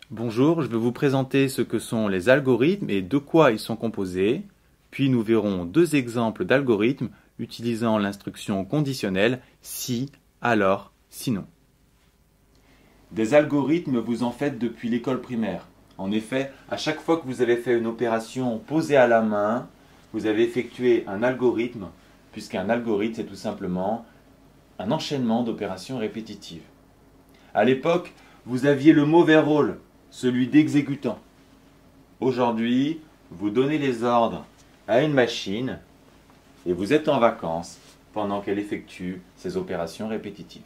Bonjour, je vais vous présenter ce que sont les algorithmes et de quoi ils sont composés. Puis nous verrons deux exemples d'algorithmes utilisant l'instruction conditionnelle si, alors, sinon. Des algorithmes, vous en faites depuis l'école primaire. En effet, à chaque fois que vous avez fait une opération posée à la main, vous avez effectué un algorithme, puisqu'un algorithme, c'est tout simplement un enchaînement d'opérations répétitives. À l'époque, vous aviez le mauvais rôle, celui d'exécutant. Aujourd'hui, vous donnez les ordres à une machine et vous êtes en vacances pendant qu'elle effectue ces opérations répétitives.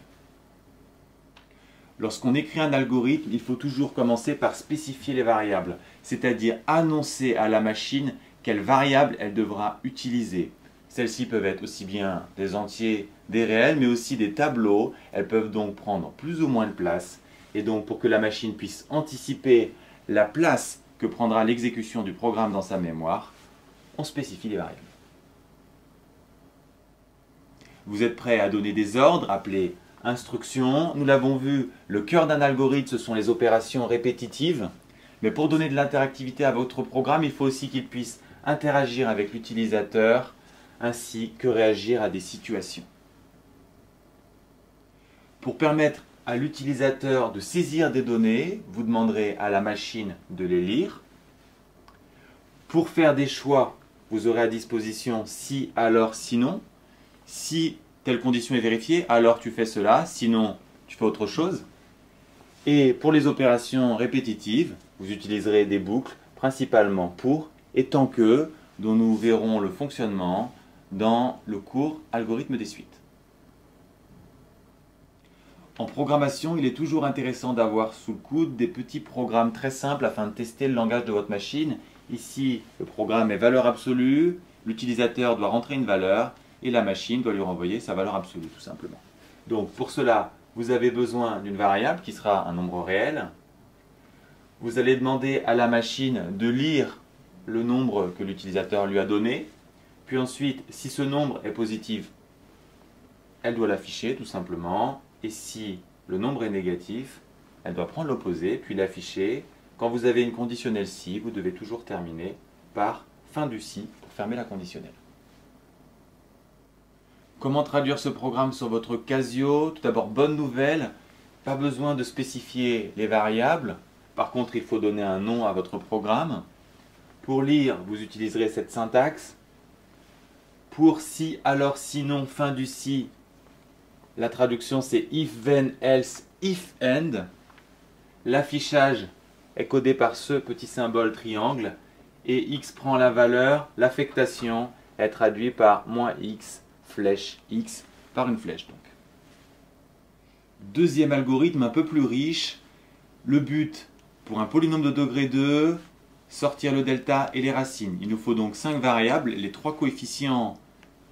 Lorsqu'on écrit un algorithme, il faut toujours commencer par spécifier les variables, c'est-à-dire annoncer à la machine quelles variables elle devra utiliser. Celles-ci peuvent être aussi bien des entiers, des réels, mais aussi des tableaux. Elles peuvent donc prendre plus ou moins de place. Et donc, pour que la machine puisse anticiper la place que prendra l'exécution du programme dans sa mémoire, on spécifie les variables. Vous êtes prêt à donner des ordres, appelés instructions. Nous l'avons vu, le cœur d'un algorithme, ce sont les opérations répétitives. Mais pour donner de l'interactivité à votre programme, il faut aussi qu'il puisse interagir avec l'utilisateur, ainsi que réagir à des situations. Pour permettre à l'utilisateur de saisir des données, vous demanderez à la machine de les lire. Pour faire des choix, vous aurez à disposition si, alors, sinon. Si telle condition est vérifiée, alors tu fais cela, sinon tu fais autre chose. Et pour les opérations répétitives, vous utiliserez des boucles, principalement pour et tant que, dont nous verrons le fonctionnement dans le cours algorithme des suites. En programmation, il est toujours intéressant d'avoir sous le coude des petits programmes très simples afin de tester le langage de votre machine. Ici, le programme est valeur absolue, l'utilisateur doit rentrer une valeur et la machine doit lui renvoyer sa valeur absolue tout simplement. Donc pour cela, vous avez besoin d'une variable qui sera un nombre réel. Vous allez demander à la machine de lire le nombre que l'utilisateur lui a donné. Puis ensuite, si ce nombre est positif, elle doit l'afficher tout simplement. Et si le nombre est négatif, elle doit prendre l'opposé, puis l'afficher. Quand vous avez une conditionnelle si, vous devez toujours terminer par fin du si pour fermer la conditionnelle. Comment traduire ce programme sur votre Casio? Tout d'abord, bonne nouvelle, pas besoin de spécifier les variables. Par contre, il faut donner un nom à votre programme. Pour lire, vous utiliserez cette syntaxe. Pour si, alors, sinon, fin du si, la traduction c'est if, then, else, if, and. L'affichage est codé par ce petit symbole triangle et x prend la valeur, l'affectation est traduite par -x, flèche x, par une flèche donc. Deuxième algorithme un peu plus riche, le but pour un polynôme de degré 2, sortir le delta et les racines. Il nous faut donc 5 variables, les 3 coefficients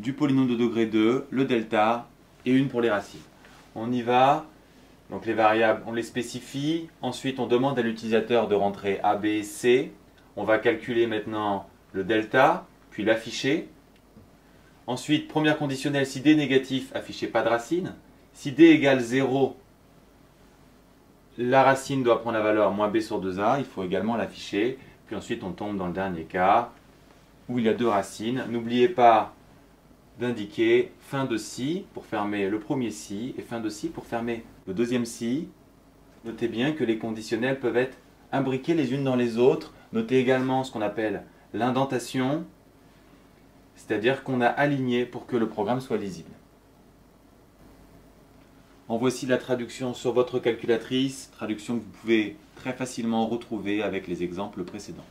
du polynôme de degré 2, le delta et une pour les racines. On y va, donc les variables on les spécifie, ensuite on demande à l'utilisateur de rentrer A, B, C, on va calculer maintenant le delta, puis l'afficher. Ensuite, première conditionnelle, si D est négatif, affichez pas de racine. Si D égale 0, la racine doit prendre la valeur moins B sur 2A, il faut également l'afficher. Puis ensuite on tombe dans le dernier cas, où il y a 2 racines. N'oubliez pas d'indiquer fin de si pour fermer le premier si et fin de si pour fermer le deuxième si. Notez bien que les conditionnels peuvent être imbriqués les unes dans les autres. Notez également ce qu'on appelle l'indentation, c'est-à-dire qu'on a aligné pour que le programme soit lisible. En voici la traduction sur votre calculatrice, traduction que vous pouvez très facilement retrouver avec les exemples précédents.